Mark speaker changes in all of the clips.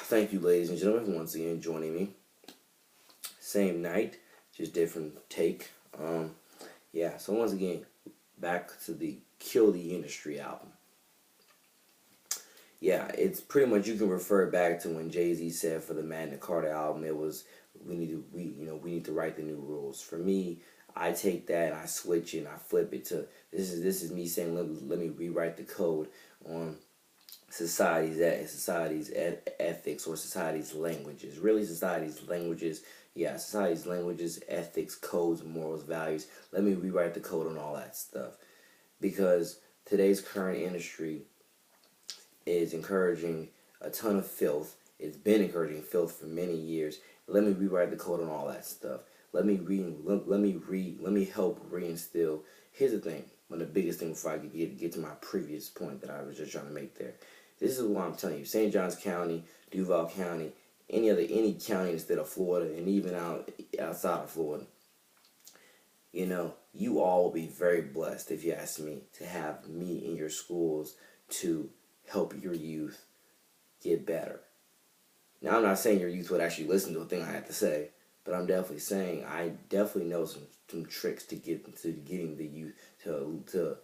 Speaker 1: Thank you, ladies and gentlemen, for once again joining me. Same night, just different take. So once again, back to the Kill the Industry album. Yeah, it's pretty much, you can refer back to when Jay-Z said for the Magna Carta album, it was we need to write the new rules. For me, I take that and I switch it and I flip it to this is me saying let me rewrite the code on society's ethics, or society's languages. Really, society's languages. Yeah, society's languages, ethics, codes, morals, values. Let me rewrite the code on all that stuff, because today's current industry is encouraging a ton of filth. It's been encouraging filth for many years. Let me rewrite the code on all that stuff. Let me help reinstill. Here's the thing. One of the biggest things before I get to my previous point that I was just trying to make there. This is what I'm telling you. St. Johns County, Duval County, any county instead of Florida, and even outside of Florida. You all will be very blessed, if you ask me, to have me in your schools to help your youth get better. Now, I'm not saying your youth would actually listen to a thing I have to say, but I'm definitely saying I definitely know some tricks to getting the youth to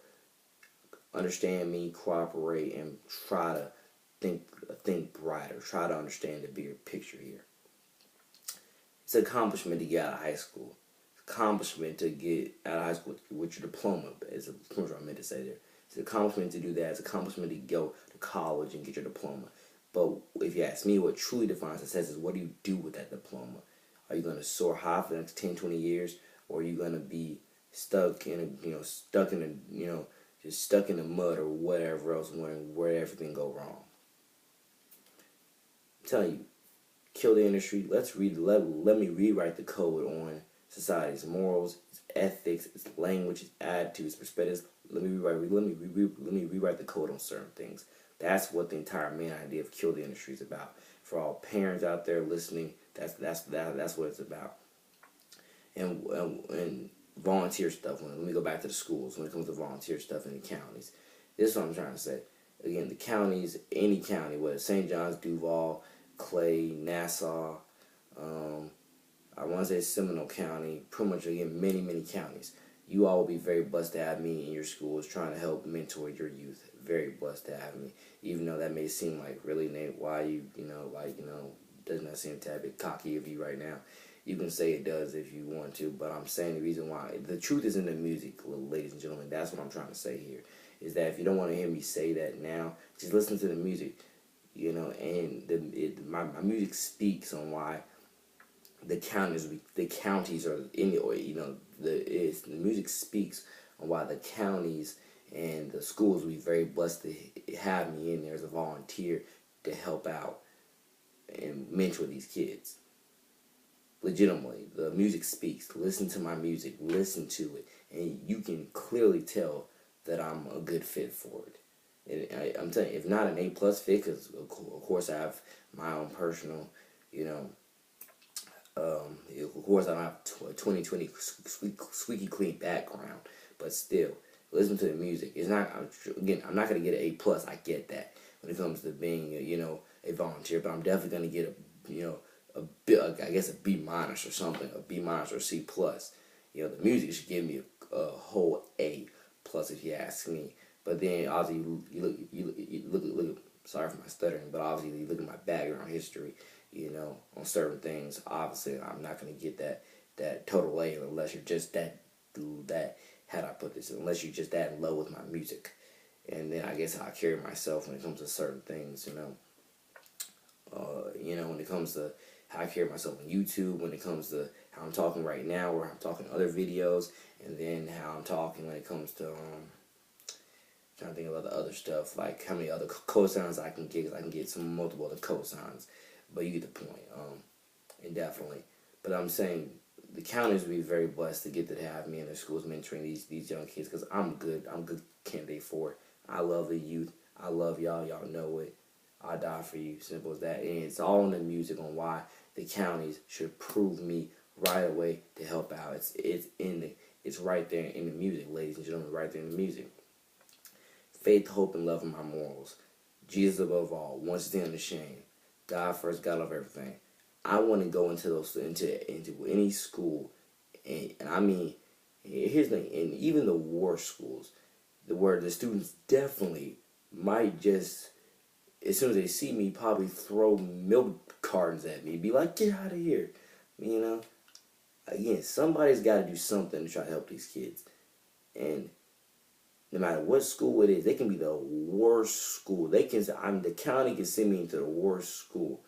Speaker 1: understand me, cooperate, and try to think brighter, try to understand the bigger picture here. It's an accomplishment to get out of high school. It's an accomplishment to get out of high school with your diploma, is what I meant to say there. It's an accomplishment to do that. It's an accomplishment to go to college and get your diploma. But if you ask me, what truly defines success is, what do you do with that diploma? Are you going to soar high for the next 10, 20 years? Or are you going to be stuck in the mud or whatever else, where everything go wrong? I'm telling you, kill the industry. Let me rewrite the code on society's morals, its ethics, its language, its attitudes, perspectives. Let me rewrite the code on certain things. That's what the entire main idea of Kill the Industry is about. For all parents out there listening, that's what it's about. And volunteer stuff. Let me go back to the schools. When it comes to volunteer stuff in the counties, this is what I'm trying to say. Again, the counties, any county, whether it's St. John's, Duval, Clay, Nassau, I want to say Seminole County, pretty much, again, many counties. You all will be very blessed to have me in your schools trying to help mentor your youth. Very blessed to have me. Even though that may seem like, really, Nate, why doesn't that seem a tad bit cocky of you right now? You can say it does if you want to, but I'm saying the reason why. The truth is in the music, ladies and gentlemen. That's what I'm trying to say here. Is that if you don't want to hear me say that now, just listen to the music. And my music speaks on why the counties are in, or the music speaks on why the counties and the schools will be very blessed to have me in there as a volunteer to help out and mentor these kids. Legitimately, the music speaks. Listen to my music, listen to it, and you can clearly tell that I'm a good fit for it. And I'm telling you, if not an A+ fit, because of course I have my own personal, of course I don't have a 2020 squeaky clean background, but still, listen to the music. It's not, I'm not going to get an A+, I get that, when it comes to being, a volunteer, but I'm definitely going to get I guess a B- or something, a B- or C+. The music should give me a whole A+ if you ask me. But then obviously you look. Sorry for my stuttering, but obviously you look at my background history, on certain things. Obviously, I'm not gonna get that total A unless you're just that. How do I put this? Unless you're just that in love with my music, and then I guess how I carry myself when it comes to certain things, when it comes to how I carry myself on YouTube, when it comes to how I'm talking right now, or I'm talking other videos, and then how I'm talking when it comes to trying to think of other stuff, like how many other cosigns I can get, because I can get some multiple other cosigns, but you get the point, indefinitely. But I'm saying the counties will be very blessed to get to have me in their schools mentoring these young kids, because I'm good candidate for it. I love the youth. I love y'all. Y'all know it. I die for you. Simple as that. And it's all in the music on why the counties should prove me right away to help out. It's right there in the music, ladies and gentlemen, right there in the music. Faith, hope, and love are my morals. Jesus above all, once stand unashamed. God first, God of everything. I want to go into any school, and I mean, here's the thing, and even the worst schools, where the students definitely might just, as soon as they see me, probably throw milk cartons at me, be like, get out of here, you know. Again, somebody's got to do something to try to help these kids, and no matter what school it is, they can be the worst school. They can, the county can send me into the worst school.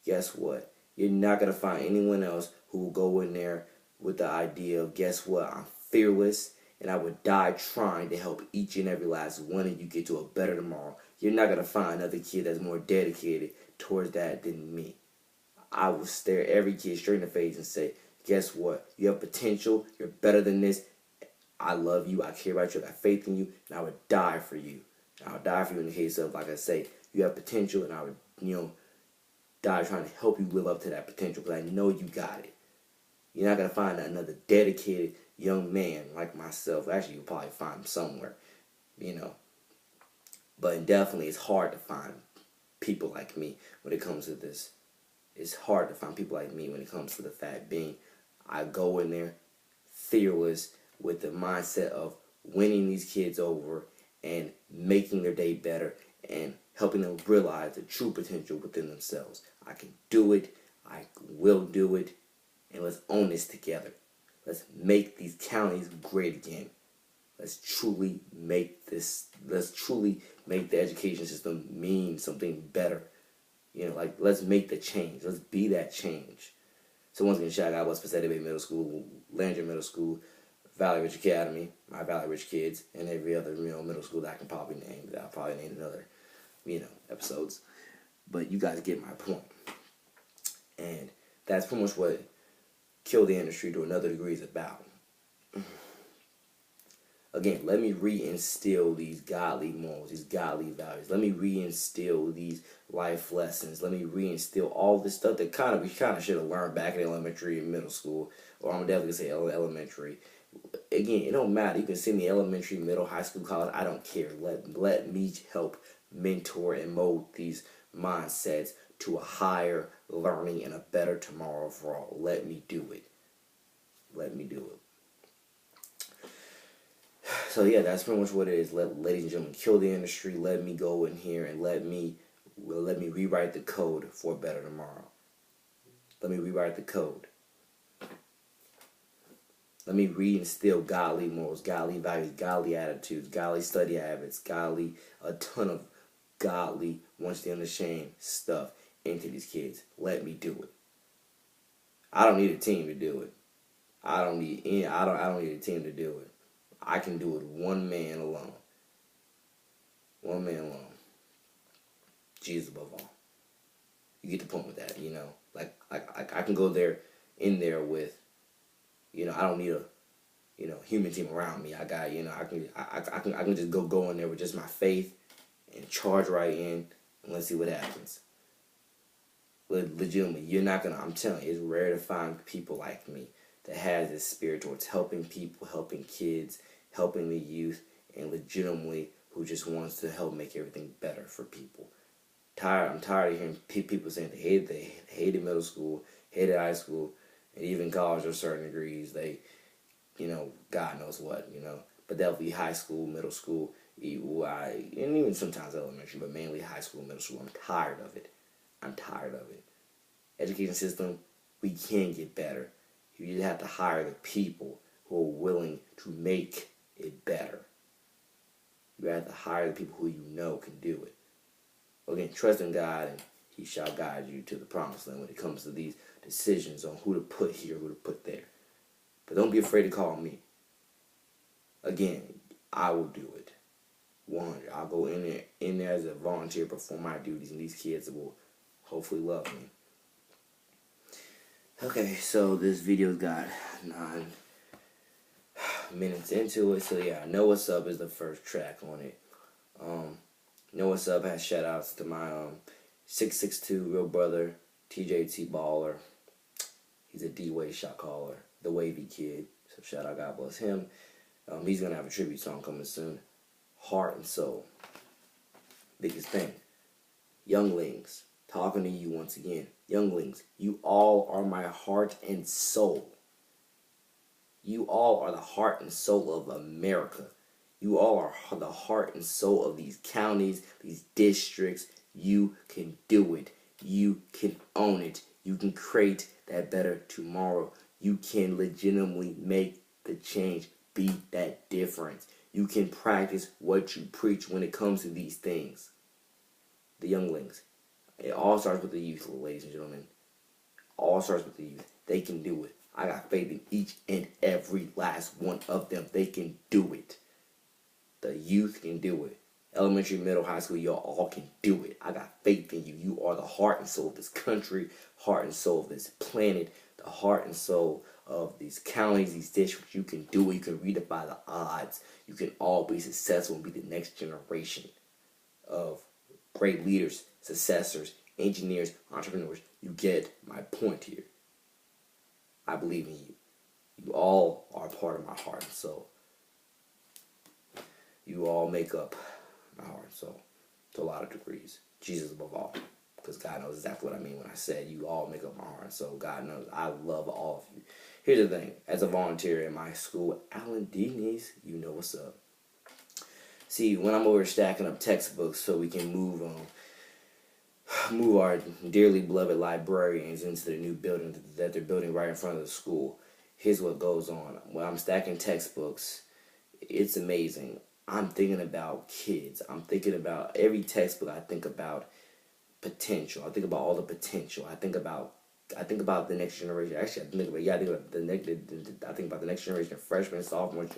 Speaker 1: Guess what? You're not going to find anyone else who will go in there with the idea of, guess what? I'm fearless and I would die trying to help each and every last one of you get to a better tomorrow. You're not going to find another kid that's more dedicated towards that than me. I will stare every kid straight in the face and say, guess what? You have potential. You're better than this. I love you. I care about you. I got faith in you. And I would die for you. I would die for you in the case of, like I say, you have potential, and I would, die trying to help you live up to that potential, because I know you got it. You're not going to find another dedicated young man like myself. Actually, you'll probably find him somewhere, But definitely, it's hard to find people like me when it comes to this. It's hard to find people like me when it comes to the fact being I go in there fearless with the mindset of winning these kids over and making their day better and helping them realize the true potential within themselves. I can do it. I will do it. And let's own this together. Let's make these counties great again. Let's truly make the education system mean something better. Let's make the change. Let's be that change. So once again, shout out to Passaic Bay Middle School, Landry Middle School, Valley Ridge Academy, my Valley Ridge kids, and every other middle school that I can probably name. That I'll probably name in other episodes. But you guys get my point. And that's pretty much what Kill the Industry to Another Degree is about. Again, let me reinstill these godly morals, these godly values. Let me reinstill these life lessons. Let me reinstill all this stuff that we kind of should have learned back in elementary and middle school. Or I'm definitely going to say elementary. Again, it don't matter. You can send me elementary, middle, high school, college. I don't care. Let me help mentor and mold these mindsets to a higher learning and a better tomorrow for all. Let me do it. Let me do it. So yeah, that's pretty much what it is. Ladies and gentlemen, kill the industry. Let me go in here and let me rewrite the code for a better tomorrow. Let me rewrite the code. Let me reinstill godly morals, godly values, godly attitudes, godly study habits, a ton of godly, once they unashamed stuff into these kids. Let me do it. I don't need a team to do it. I don't need a team to do it. I can do it one man alone. One man alone. Jesus above all. You get the point with that, Like I can go in there with, I don't need a, human team around me. I got, I can just go in there with just my faith and charge right in and let's see what happens. Legitimately, you're not gonna. I'm telling you, it's rare to find people like me that has this spirit towards helping people, helping kids, helping the youth, and legitimately who just wants to help make everything better for people. I'm tired of hearing people saying they hated middle school, hated high school, and even college to certain degrees. They, God knows what, But that'll be high school, middle school, and even sometimes elementary, but mainly high school, middle school. I'm tired of it. I'm tired of it. Education system, we can get better. You just have to hire the people who are willing to make it better. You have to hire the people who can do it. Again, trust in God and He shall guide you to the promised land when it comes to these decisions on who to put here, who to put there. But don't be afraid to call me. Again, I will do it. 100. I'll go in there as a volunteer, perform my duties, and these kids will hopefully love me. Okay, so this video's got 9 minutes into it. So yeah, Know What's Up is the first track on it. Know What's Up has shout outs to my 662 real brother, TJT Baller. He's a D-Way shot caller, the wavy kid. So shout out, God bless him. He's gonna have a tribute song coming soon. Heart and Soul. Biggest thing. Younglings. talking to you once again. Younglings, you all are my heart and soul. You all are the heart and soul of America. You all are the heart and soul of these counties, these districts. You can do it. You can own it. You can create that better tomorrow. You can legitimately make the change, be that difference. You can practice what you preach when it comes to these things. The younglings. It all starts with the youth, ladies and gentlemen. All starts with the youth. They can do it. I got faith in each and every last one of them. They can do it. The youth can do it. Elementary, middle, high school, y'all all can do it. I got faith in you. You are the heart and soul of this country, heart and soul of this planet, the heart and soul of these counties, these districts. You can do it. You can redefine the odds. You can all be successful and be the next generation of great leaders, successors, engineers, entrepreneurs. You get my point here. I believe in you. You all are part of my heart and soul. You all make up my heart and soul to a lot of degrees. Jesus above all. Because God knows exactly what I mean when I said you all make up my heart and soul. God knows I love all of you. Here's the thing. As a volunteer in my school, Alan Dini's, you know what's up. See, when I'm over stacking up textbooks so we can move our dearly beloved librarians into the new building that they're building right in front of the school, here's what goes on. When I'm stacking textbooks, it's amazing. I'm thinking about kids. I'm thinking about every textbook. I think about potential. I think about all the potential. I think about the next generation. Actually, I think about the next generation of freshmen, sophomores,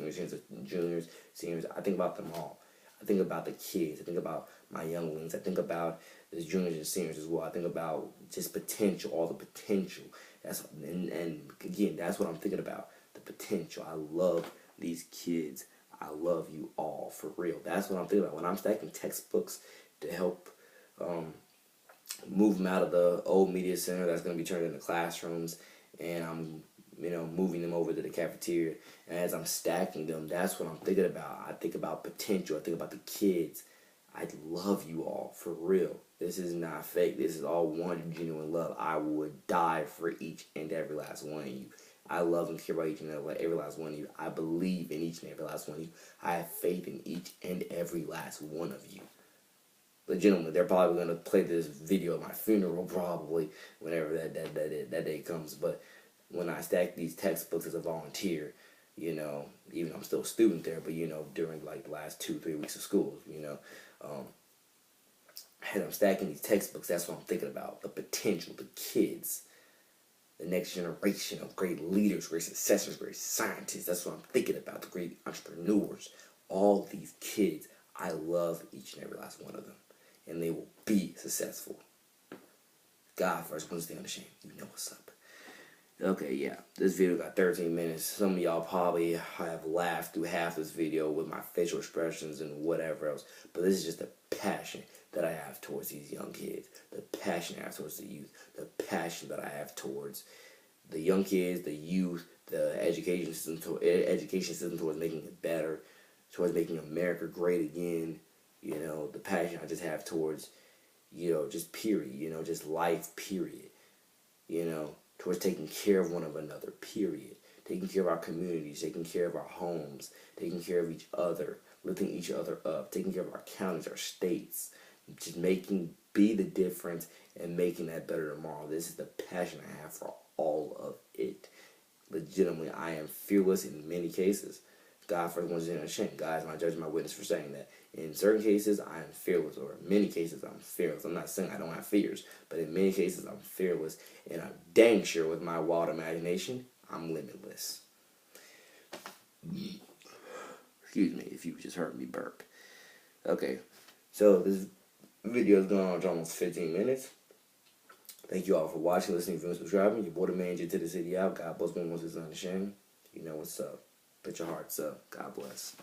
Speaker 1: juniors, seniors. I think about them all. I think about the kids. I think about my younglings. I think about the juniors and seniors as well. I think about just potential, all the potential. And again, that's what I'm thinking about. The potential. I love these kids. I love you all, for real. That's what I'm thinking about when I'm stacking textbooks to help move them out of the old media center that's going to be turned into classrooms, and I'm moving them over to the cafeteria. And as I'm stacking them, that's what I'm thinking about. I think about potential. I think about the kids. I love you all, for real. This is not fake. This is all one genuine love. I would die for each and every last one of you. I love and care about each and every last one of you. I believe in each and every last one of you. I have faith in each and every last one of you. Legitimately, they're probably going to play this video at my funeral, probably, whenever that day comes. But when I stack these textbooks as a volunteer, even though I'm still a student there, but, during, like, the last 2-3 weeks of school, and I'm stacking these textbooks, that's what I'm thinking about. The potential, the kids, the next generation of great leaders, great successors, great scientists. That's what I'm thinking about. The great entrepreneurs. All these kids. I love each and every last one of them. And they will be successful. God first, Wednesday on the shame. You know what's up. Okay, yeah. This video got 13 minutes. Some of y'all probably have laughed through half this video with my facial expressions and whatever else. But this is just the passion that I have towards these young kids. The passion I have towards the youth. The passion that I have towards the young kids, the youth, the education system towards making it better, towards making America great again. The passion I just have towards, just period, just life, period. Towards taking care of one another, period. Taking care of our communities, taking care of our homes, taking care of each other, lifting each other up, taking care of our counties, our states, just be the difference and making that better tomorrow. This is the passion I have for all of it. Legitimately, I am fearless in many cases. God for the ones in shame. God is my judge, my witness for saying that. In certain cases, I am fearless, or in many cases, I'm fearless. I'm not saying I don't have fears, but in many cases, I'm fearless, and I'm dang sure with my wild imagination, I'm limitless. Excuse me if you just heard me burp. Okay, so this video is going on to almost 15 minutes. Thank you all for watching, listening, viewing, subscribing. Your boy, the man, to the city out. God bless one, once is unashamed. You know what's up. Put your hearts up. God bless.